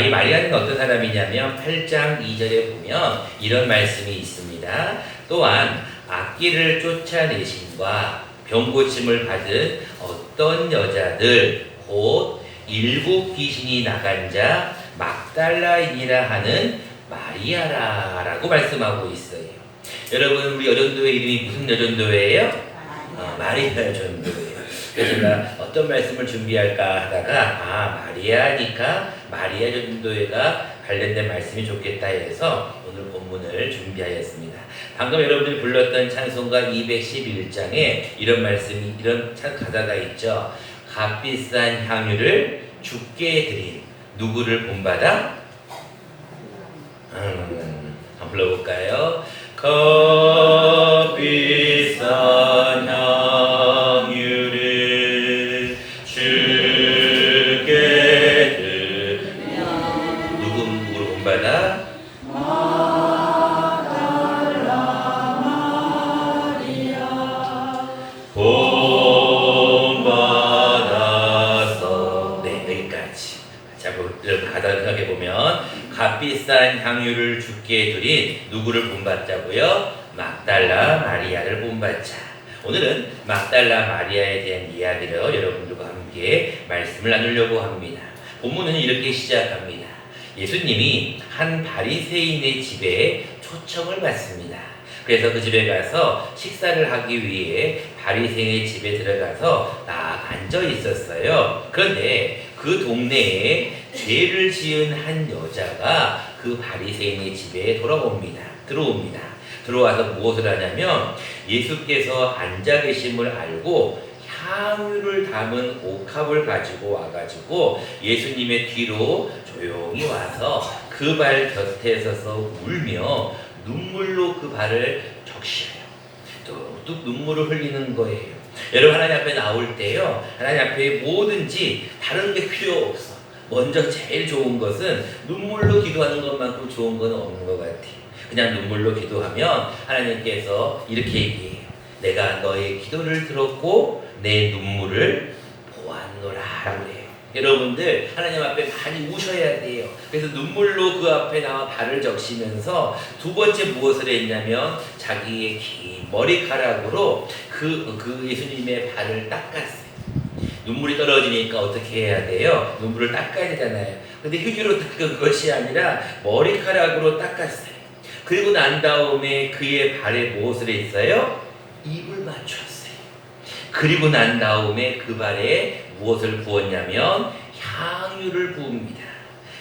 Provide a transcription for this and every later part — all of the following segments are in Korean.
이 마리아는 어떤 사람이냐면 8장 2절에 보면 이런 말씀이 있습니다. 또한 악기를 쫓아내심과 병고침을 받은 어떤 여자들 곧 일곱 귀신이 나간 자 막달라인이라 하는 마리아라라고 말씀하고 있어요. 여러분, 우리 여전도회 이름이 무슨 여전도회예요? 마리아 여전도회예요. 그래서 제가 어떤 말씀을 준비할까 하다가 마리아니까 마리아 여전도회가 관련된 말씀이 좋겠다 해서 오늘 본문을 준비하였습니다. 방금 여러분들이 불렀던 찬송가 211장에 이런 말씀이, 이런 가사가 있죠. 값비싼 향유를 주께 드린 누구를 본받아? 한번 불러볼까요? 값비싼 향유를 주께 드린 누구를 본받아? 가다를 생각해보면 값비싼 향유를 주께 드린 누구를 본받자고요? 막달라 마리아를 본받자. 오늘은 막달라 마리아에 대한 이야기를 여러분들과 함께 말씀을 나누려고 합니다. 본문은 이렇게 시작합니다. 예수님이 한 바리새인의 집에 초청을 받습니다. 그래서 그 집에 가서 식사를 하기 위해 바리새인의 집에 들어가서 딱 앉아 있었어요. 그런데 그 동네에 죄를 지은 한 여자가 그 바리새인의 집에 들어옵니다. 들어와서 무엇을 하냐면 예수께서 앉아 계심을 알고 향유를 담은 옥합을 가지고 와가지고 예수님의 뒤로 조용히 와서 그 발 곁에 서서 울며 눈물로 그 발을 적셔요. 뚝뚝 눈물을 흘리는 거예요. 여러분, 하나님 앞에 나올 때요, 하나님 앞에 뭐든지 다른 게 필요 없어. 먼저 제일 좋은 것은 눈물로 기도하는 것만큼 좋은 건 없는 것 같아요. 그냥 눈물로 기도하면 하나님께서 이렇게 얘기해요. 내가 너의 기도를 들었고 내 눈물을 보았노라 그래요. 여러분들 하나님 앞에 많이 우셔야 돼요. 그래서 눈물로 그 앞에 나와 발을 적시면서 두 번째 무엇을 했냐면 자기의 긴 머리카락으로 그 예수님의 발을 닦았어요. 눈물이 떨어지니까 어떻게 해야 돼요? 눈물을 닦아야 되잖아요. 근데 휴지로 닦은 것이 아니라 머리카락으로 닦았어요. 그리고 난 다음에 그의 발에 무엇을 했어요? 입을 맞췄어요. 그리고 난 다음에 그 발에 무엇을 부었냐면 향유를 부읍니다.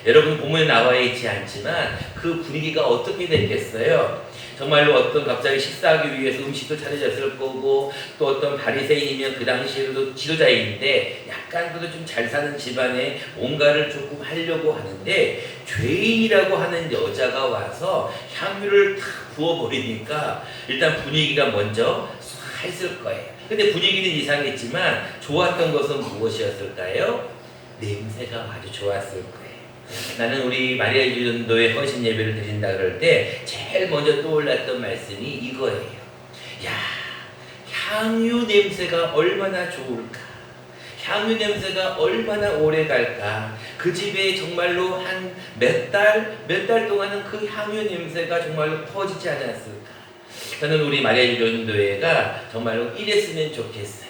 여러분, 본문에 나와 있지 않지만 그 분위기가 어떻게 됐겠어요? 정말로 어떤 갑자기 식사하기 위해서 음식도 차려졌을 거고, 또 어떤 바리새인이면 그 당시에도 지도자인데 약간 그래도 좀 잘 사는 집안에 뭔가를 조금 하려고 하는데 죄인이라고 하는 여자가 와서 향유를 탁 부어버리니까 일단 분위기가 먼저 쏴 있을 거예요. 근데 분위기는 이상했지만 좋았던 것은 무엇이었을까요? 냄새가 아주 좋았을 거예요. 나는 우리 마리아 유전도의 헌신 예배를 드린다 그럴 때 제일 먼저 떠올랐던 말씀이 이거예요. 야, 향유 냄새가 얼마나 좋을까? 향유 냄새가 얼마나 오래 갈까? 그 집에 정말로 한 몇 달 동안은 그 향유 냄새가 정말로 퍼지지 않았을까? 저는 우리 마리아 유전도회가 정말로 이랬으면 좋겠어요.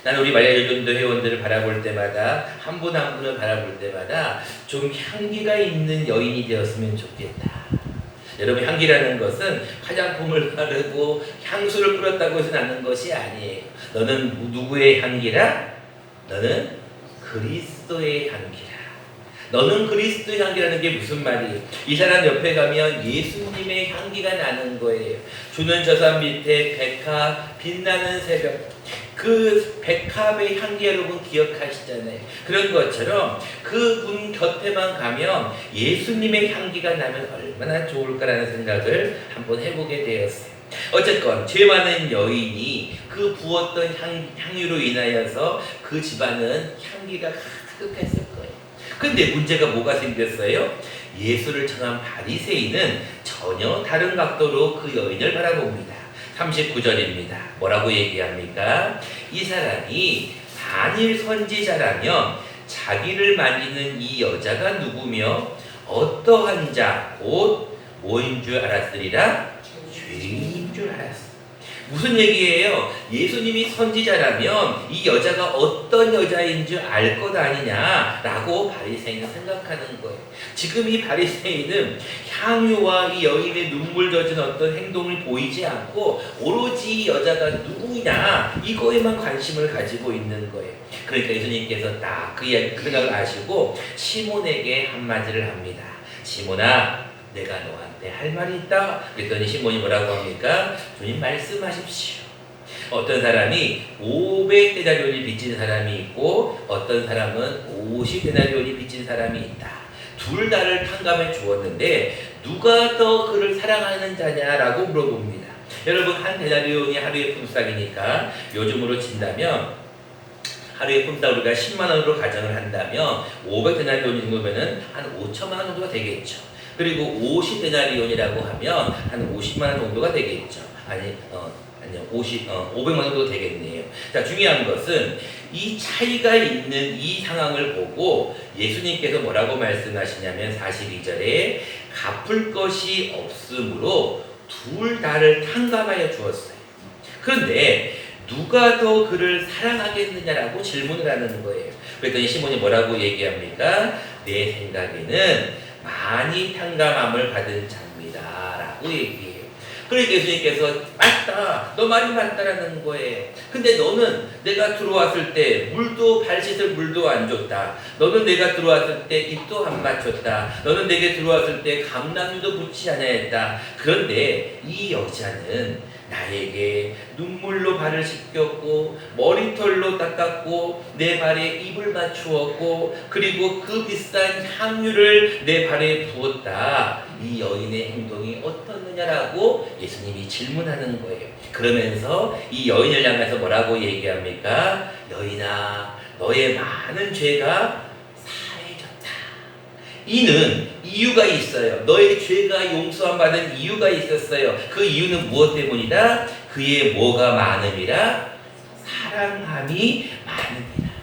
나는 우리 마리아 유전도 회원들을 바라볼 때마다 한 분 한 분을 바라볼 때마다 좀 향기가 있는 여인이 되었으면 좋겠다. 여러분, 향기라는 것은 화장품을 바르고 향수를 뿌렸다고 해서 나는 것이 아니에요. 너는 누구의 향기라? 너는 그리스도의 향기라. 너는 그리스도의 향기라는 게 무슨 말이에요? 이 사람 옆에 가면 예수님의 향기가 나는 거예요. 주는 저산 밑에 백합 빛나는 새벽, 그 백합의 향기 여러분 기억하시잖아요. 그런 것처럼 그분 곁에만 가면 예수님의 향기가 나면 얼마나 좋을까라는 생각을 한번 해보게 되었어요. 어쨌건 죄 많은 여인이 그 부었던 향유로 인하여서 그 집안은 향기가 가득했을 거예요. 근데 문제가 뭐가 생겼어요? 예수를 청한 바리새인은 전혀 다른 각도로 그 여인을 바라봅니다. 39절입니다. 뭐라고 얘기합니까? 이 사람이 단일 선지자라면 자기를 만지는 이 여자가 누구며 어떠한 자 곧 뭐인 줄 알았으리라? 죄인인 줄 알았어. 무슨 얘기예요? 예수님이 선지자라면 이 여자가 어떤 여자인 줄 알 것 아니냐라고 바리새인은 생각하는 거예요. 지금 이 바리새인은 향유와 이 여인의 눈물 젖은 어떤 행동을 보이지 않고 오로지 이 여자가 누구냐 이거에만 관심을 가지고 있는 거예요. 그러니까 예수님께서 딱 그 생각을 아시고 시몬에게 한마디를 합니다. 시몬아, 내가 너한테 할 말이 있다. 그랬더니 시몬이 뭐라고 합니까? 주님 말씀하십시오. 어떤 사람이 500데나리온을 빚진 사람이 있고 어떤 사람은 50데나리온이 빚진 사람이 있다. 둘 다를 탕감해 주었는데 누가 더 그를 사랑하는 자냐라고 물어봅니다. 여러분, 한 데나리온이 하루의 품삯이니까 요즘으로 친다면 하루의 품삯 우리가 10만 원으로 가정을 한다면 500데나리온 정도면은 한 5천만 원 정도가 되겠죠. 그리고 50데나리온이라고 하면 한 50만 원 정도가 되겠죠. 아니요, 500만 원 정도 되겠네요. 자, 중요한 것은 이 차이가 있는 이 상황을 보고 예수님께서 뭐라고 말씀하시냐면 42절에 갚을 것이 없으므로 둘 다를 탕감하여 주었어요. 그런데 누가 더 그를 사랑하겠느냐라고 질문을 하는 거예요. 그랬더니 시몬이 뭐라고 얘기합니까? 내 생각에는 많이 탕감함을 받은 자입니다 라고 얘기해요. 그러니까 예수님께서 맞다, 너 말이 맞다라는 거예요. 근데 너는 내가 들어왔을 때 물도 발 씻을 물도 안 줬다. 너는 내가 들어왔을 때 입도 안 맞췄다. 너는 내게 들어왔을 때 감람유도 붙지 않았다. 그런데 이 여자는 나에게 눈물로 발을 씻겼고 머리털로 닦았고 내 발에 입을 맞추었고 그리고 그 비싼 향유를 내 발에 부었다. 이 여인의 행동이 어떻느냐라고 예수님이 질문하는 거예요. 그러면서 이 여인을 향해서 뭐라고 얘기합니까? 여인아, 너의 많은 죄가 사해졌다. 이는 이유가 있어요. 너의 죄가 용서함 받은 이유가 있었어요. 그 이유는 무엇 때문이다? 그의 뭐가 많음이라? 사랑함이 많음이라.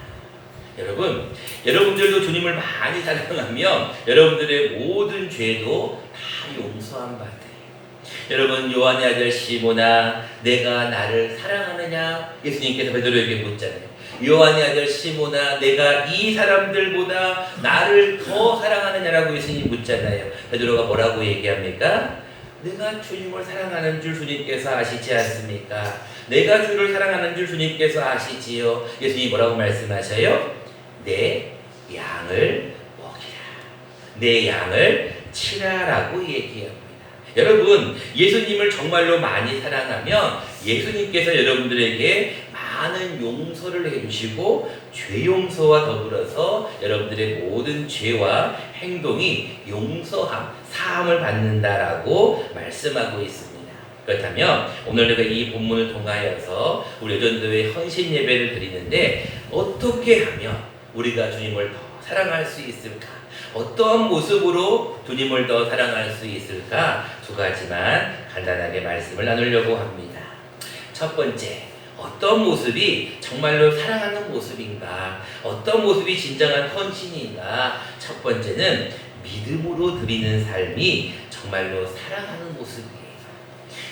여러분, 여러분들도 주님을 많이 사랑하면 여러분들의 모든 죄도 다 용서함 받아요. 여러분, 요한의 아들 시몬아, 내가 나를 사랑하느냐? 예수님께서 베드로에게 묻잖아요. 요한의 아들 시몬아, 내가 이 사람들보다 나를 더 사랑하느냐라고 예수님 묻잖아요. 베드로가 뭐라고 얘기합니까? 내가 주님을 사랑하는 줄 주님께서 아시지 않습니까? 내가 주를 사랑하는 줄 주님께서 아시지요. 예수님이 뭐라고 말씀하셔요? 내 양을 먹이라. 내 양을 치라라고 얘기합니다. 여러분, 예수님을 정말로 많이 사랑하면 예수님께서 여러분들에게 많은 용서를 해주시고 죄 용서와 더불어서 여러분들의 모든 죄와 행동이 용서함, 사함을 받는다라고 말씀하고 있습니다. 그렇다면 오늘 우리가 이 본문을 통하여서 우리 여전도회 헌신 예배를 드리는데 어떻게 하면 우리가 주님을 더 사랑할 수 있을까? 어떠한 모습으로 주님을 더 사랑할 수 있을까? 두 가지만 간단하게 말씀을 나누려고 합니다. 첫 번째, 어떤 모습이 정말로 사랑하는 모습인가? 어떤 모습이 진정한 헌신인가? 첫 번째는 믿음으로 드리는 삶이 정말로 사랑하는 모습이에요.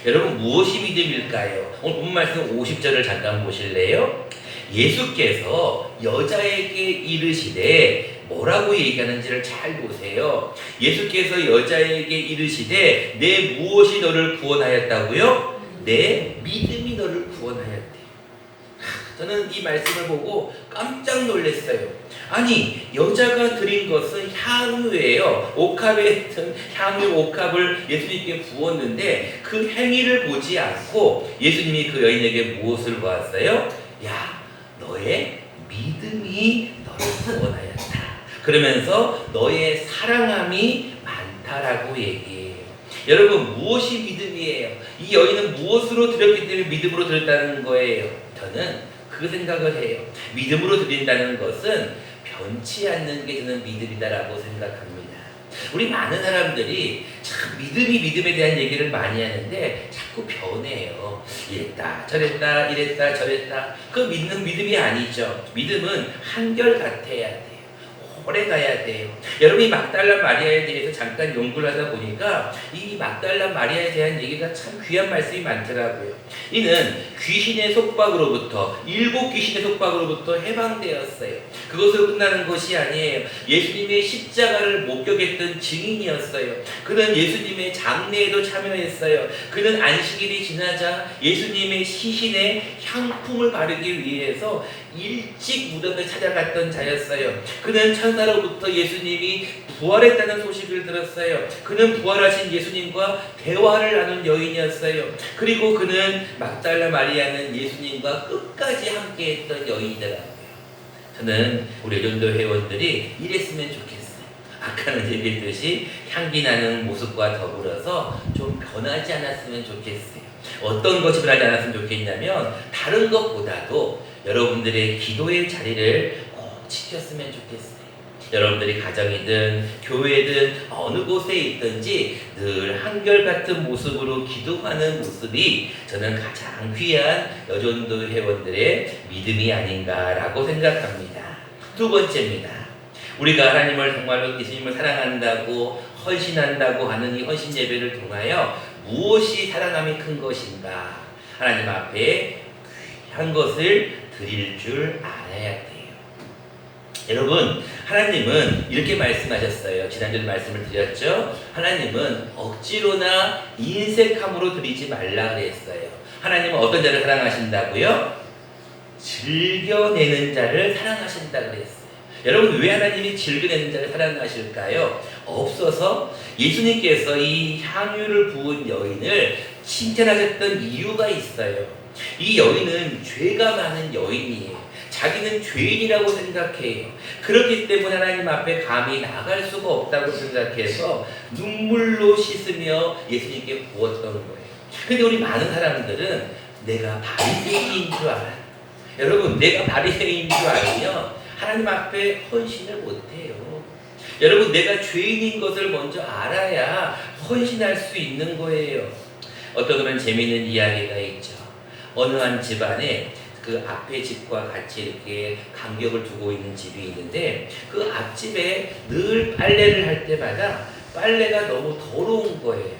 여러분, 무엇이 믿음일까요? 오늘 본문 말씀 50절을 잠깐 보실래요? 예수께서 여자에게 이르시되 뭐라고 얘기하는지를 잘 보세요. 예수께서 여자에게 이르시되 내 무엇이 너를 구원하였다고요? 내 믿음이 너를 구원하였대. 저는 이 말씀을 보고 깜짝 놀랐어요. 아니, 여자가 드린 것은 향유예요. 옥합에 든 향유 옥합을 예수님께 부었는데 그 행위를 보지 않고 예수님이 그 여인에게 무엇을 보았어요? 야, 너의 믿음이 너를 구원하였다. 그러면서 너의 사랑함이 많다라고 얘기해요. 여러분, 무엇이 믿음이에요? 이 여인은 무엇으로 드렸기 때문에 믿음으로 드렸다는 거예요. 저는 그 생각을 해요. 믿음으로 드린다는 것은 변치 않는 게 저는 믿음이다라고 생각합니다. 우리 많은 사람들이 참 믿음에 대한 얘기를 많이 하는데 자꾸 변해요. 이랬다 저랬다 이랬다 저랬다. 그 믿는 믿음이 아니죠. 믿음은 한결같아야 돼요. 오래 가야 돼요. 여러분이 막달라 마리아에 대해서 잠깐 연구를 하다 보니까 이 막달라 마리아에 대한 얘기가 참 귀한 말씀이 많더라고요. 이는 귀신의 속박으로부터, 7귀신의 속박으로부터 해방되었어요. 그것으로 끝나는 것이 아니에요. 예수님의 십자가를 목격했던 증인이었어요. 그는 예수님의 장례에도 참여했어요. 그는 안식일이 지나자 예수님의 시신에 향품을 바르기 위해서 일찍 무덤에 찾아갔던 자였어요. 그는 천사로부터 예수님이 부활했다는 소식을 들었어요. 그는 부활하신 예수님과 대화를 나눈 여인이었어요. 그리고 그는 막달라 마리아는 예수님과 끝까지 함께했던 여인이더라고요. 저는 우리 전도 회원들이 이랬으면 좋겠어요. 아까는 얘기했듯이 향기 나는 모습과 더불어서 좀 변하지 않았으면 좋겠어요. 어떤 것이 변하지 않았으면 좋겠냐면 다른 것보다도 여러분들의 기도의 자리를 꼭 지켰으면 좋겠어요. 여러분들이 가정이든 교회든 어느 곳에 있든지 늘 한결같은 모습으로 기도하는 모습이 저는 가장 귀한 여전도 회원들의 믿음이 아닌가라고 생각합니다. 두 번째입니다. 우리가 하나님을 정말로 예수님을 사랑한다고 헌신한다고 하는 이 헌신 예배를 통하여 무엇이 사랑함이 큰 것인가? 하나님 앞에 귀한 것을 드릴 줄 알아야 돼요. 여러분, 하나님은 이렇게 말씀하셨어요. 지난주에 말씀을 드렸죠. 하나님은 억지로나 인색함으로 드리지 말라 그랬어요. 하나님은 어떤 자를 사랑하신다고요? 즐겨내는 자를 사랑하신다 그랬어요. 여러분, 왜 하나님이 즐겨내는 자를 사랑하실까요? 없어서 예수님께서 이 향유를 부은 여인을 칭찬하셨던 이유가 있어요. 이 여인은 죄가 많은 여인이에요. 자기는 죄인이라고 생각해요. 그렇기 때문에 하나님 앞에 감히 나갈 수가 없다고 생각해서 눈물로 씻으며 예수님께 부었던 거예요. 근데 우리 많은 사람들은 내가 바리새인인 줄 알아요. 여러분, 내가 바리새인인 줄 알면 하나님 앞에 헌신을 못해요. 여러분, 내가 죄인인 것을 먼저 알아야 헌신할 수 있는 거예요. 어떤 그런 재미있는 이야기가 있죠. 어느 한 집안에 그 앞에 집과 같이 이렇게 간격을 두고 있는 집이 있는데 그 앞집에 늘 빨래를 할 때마다 빨래가 너무 더러운 거예요.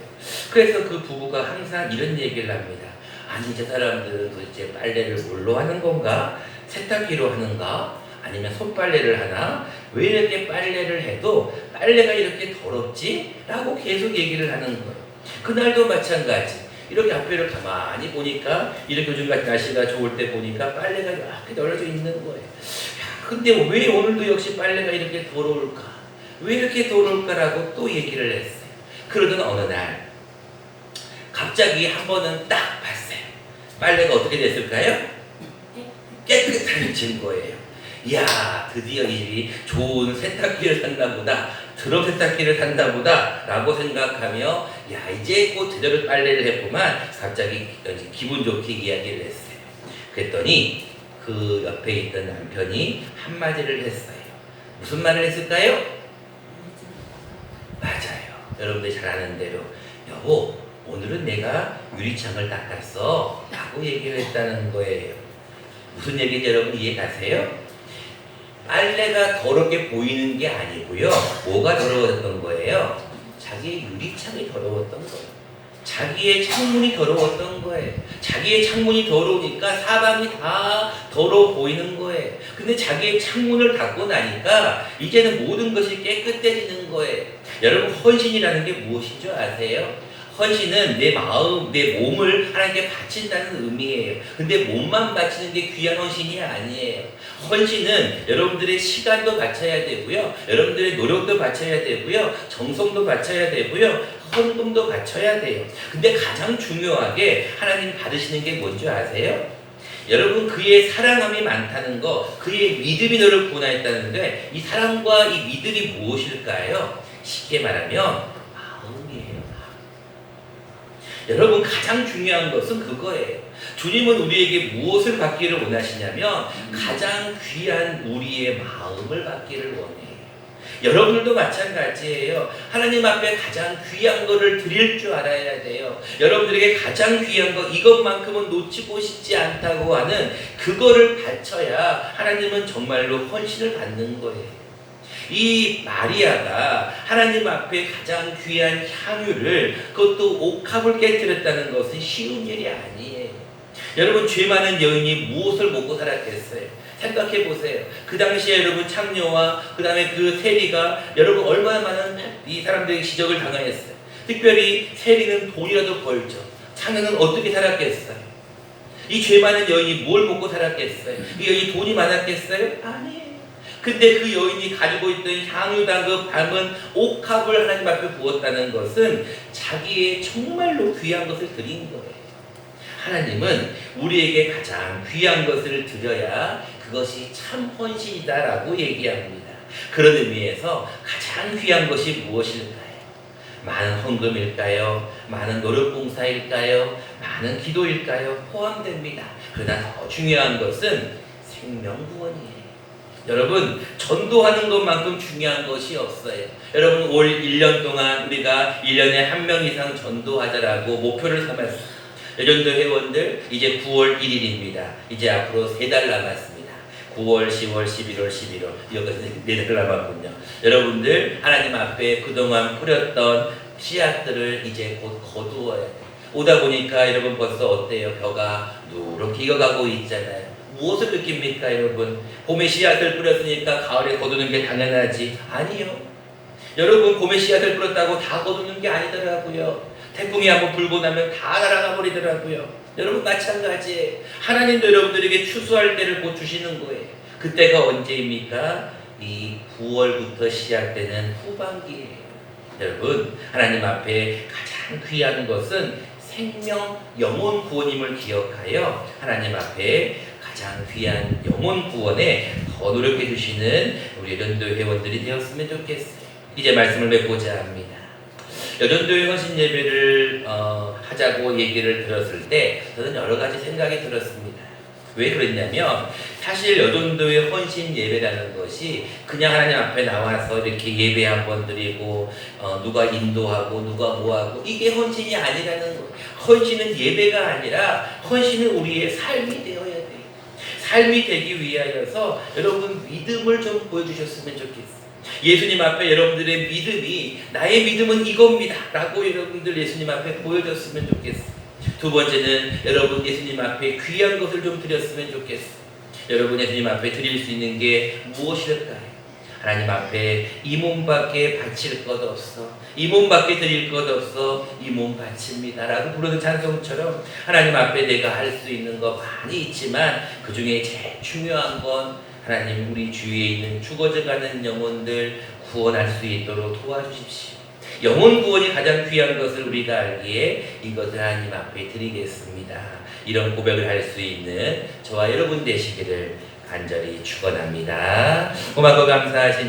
그래서 그 부부가 항상 이런 얘기를 합니다. 아니, 저 사람들은 도대체 빨래를 뭘로 하는 건가? 세탁기로 하는가? 아니면 손빨래를 하나? 왜 이렇게 빨래를 해도 빨래가 이렇게 더럽지? 라고 계속 얘기를 하는 거예요. 그날도 마찬가지. 이렇게 앞에를 가만히 보니까 이렇게 요즘 같은 날씨가 좋을 때 보니까 빨래가 이렇게 널려져 있는 거예요. 근데 왜 오늘도 역시 빨래가 이렇게 더러울까? 왜 이렇게 더러울까라고 또 얘기를 했어요. 그러던 어느 날 갑자기 한 번은 딱 봤어요. 빨래가 어떻게 됐을까요? 깨끗해진 거예요. 이야, 드디어 이 집이 좋은 세탁기를 샀나 보다, 드럼 세탁기를 샀나 보다 라고 생각하며 야, 이제 곧 제대로 빨래를 했구만. 갑자기 기분 좋게 이야기를 했어요. 그랬더니 그 옆에 있던 남편이 한마디를 했어요. 무슨 말을 했을까요? 맞아요. 여러분들이 잘 아는 대로 여보, 오늘은 내가 유리창을 닦았어 라고 얘기를 했다는 거예요. 무슨 얘기인지 여러분 이해 가세요? 빨래가 더럽게 보이는 게 아니고요. 뭐가 더러웠던 거예요? 자기의 유리창이 더러웠던 거예요. 자기의 창문이 더러웠던 거예요. 자기의 창문이 더러우니까 사방이 다 더러워 보이는 거예요. 근데 자기의 창문을 닫고 나니까 이제는 모든 것이 깨끗해지는 거예요. 여러분, 헌신이라는 게 무엇인 줄 아세요? 헌신은 내 마음, 내 몸을 하나님께 바친다는 의미예요. 근데 몸만 바치는 게 귀한 헌신이 아니에요. 헌신은 여러분들의 시간도 바쳐야 되고요. 여러분들의 노력도 바쳐야 되고요. 정성도 바쳐야 되고요. 헌금도 바쳐야 돼요. 근데 가장 중요하게 하나님이 받으시는 게 뭔지 아세요? 여러분, 그의 사랑함이 많다는 거, 그의 믿음이 너를 구원하였다는데 이 사랑과 이 믿음이 무엇일까요? 쉽게 말하면 여러분, 가장 중요한 것은 그거예요. 주님은 우리에게 무엇을 받기를 원하시냐면 가장 귀한 우리의 마음을 받기를 원해요. 여러분들도 마찬가지예요. 하나님 앞에 가장 귀한 것을 드릴 줄 알아야 돼요. 여러분들에게 가장 귀한 것, 이것만큼은 놓치고 싶지 않다고 하는 그거를 바쳐야 하나님은 정말로 헌신을 받는 거예요. 이 마리아가 하나님 앞에 가장 귀한 향유를, 그것도 옥합을 깨뜨렸다는 것은 쉬운 일이 아니에요. 여러분, 죄 많은 여인이 무엇을 먹고 살았겠어요? 생각해 보세요. 그 당시에 여러분 창녀와 그 다음에 그 세리가 여러분 얼마나 많은 이 사람들에게 지적을 당하였어요. 특별히 세리는 돈이라도 벌죠. 창녀는 어떻게 살았겠어요? 이 죄 많은 여인이 뭘 먹고 살았겠어요? 이 여인이 돈이 많았겠어요? 아니에요. 근데 그 여인이 가지고 있던 향유당 그 밤은 옥합을 하나님 앞에 부었다는 것은 자기의 정말로 귀한 것을 드린 거예요. 하나님은 우리에게 가장 귀한 것을 드려야 그것이 참 헌신이다라고 얘기합니다. 그런 의미에서 가장 귀한 것이 무엇일까요? 많은 헌금일까요? 많은 노력봉사일까요? 많은 기도일까요? 포함됩니다. 그러나 더 중요한 것은 생명구원이에요. 여러분, 전도하는 것만큼 중요한 것이 없어요. 여러분, 올 1년 동안 우리가 1년에 1명 이상 전도하자라고 목표를 삼았어요. 여전도 회원들 이제 9월 1일입니다. 이제 앞으로 3달 남았습니다. 9월, 10월, 11월, 11월 여기까지 4달 남았군요. 여러분들 하나님 앞에 그동안 뿌렸던 씨앗들을 이제 곧 거두어야 돼요. 오다 보니까 여러분 벌써 어때요? 벼가 누렇게 익어가고 있잖아요. 무엇을 느낍니까 여러분? 봄에 씨앗을 뿌렸으니까 가을에 거두는 게 당연하지? 아니요. 여러분, 봄에 씨앗을 뿌렸다고 다 거두는 게 아니더라고요. 태풍이 한번 불고 나면 다 날아가 버리더라고요. 여러분, 마찬가지예요. 하나님도 여러분들에게 추수할 때를 곧 주시는 거예요. 그때가 언제입니까? 이 9월부터 시작되는 후반기예요. 여러분, 하나님 앞에 가장 귀한 것은 생명, 영혼 구원임을 기억하여 하나님 앞에 가장 귀한 영혼 구원에 더 노력해 주시는 우리 여전도 회원들이 되었으면 좋겠어요. 이제 말씀을 맺고자 합니다. 여전도의 헌신 예배를 하자고 얘기를 들었을 때 저는 여러 가지 생각이 들었습니다. 왜 그랬냐면 사실 여전도의 헌신 예배라는 것이 그냥 하나님 앞에 나와서 이렇게 예배 한번 드리고 누가 인도하고 누가 뭐하고 이게 헌신이 아니라는 거예요. 헌신은 예배가 아니라 헌신은 우리의 삶이 되어야 돼요. 삶이 되기 위하여서 여러분 믿음을 좀 보여주셨으면 좋겠어요. 예수님 앞에 여러분들의 믿음이 나의 믿음은 이겁니다 라고 여러분들 예수님 앞에 보여줬으면 좋겠어요. 두 번째는 여러분 예수님 앞에 귀한 것을 좀 드렸으면 좋겠어요. 여러분 예수님 앞에 드릴 수 있는 게 무엇일까요? 하나님 앞에 이 몸밖에 바칠 것 없어, 이 몸밖에 드릴 것 없어, 이 몸 바칩니다 라고 부르는 찬송처럼 하나님 앞에 내가 할 수 있는 거 많이 있지만 그 중에 제일 중요한 건 하나님 우리 주위에 있는 죽어져가는 영혼들 구원할 수 있도록 도와주십시오. 영혼 구원이 가장 귀한 것을 우리가 알기에 이것을 하나님 앞에 드리겠습니다. 이런 고백을 할 수 있는 저와 여러분 되시기를 간절히 축원합니다. 고맙고 감사하신 주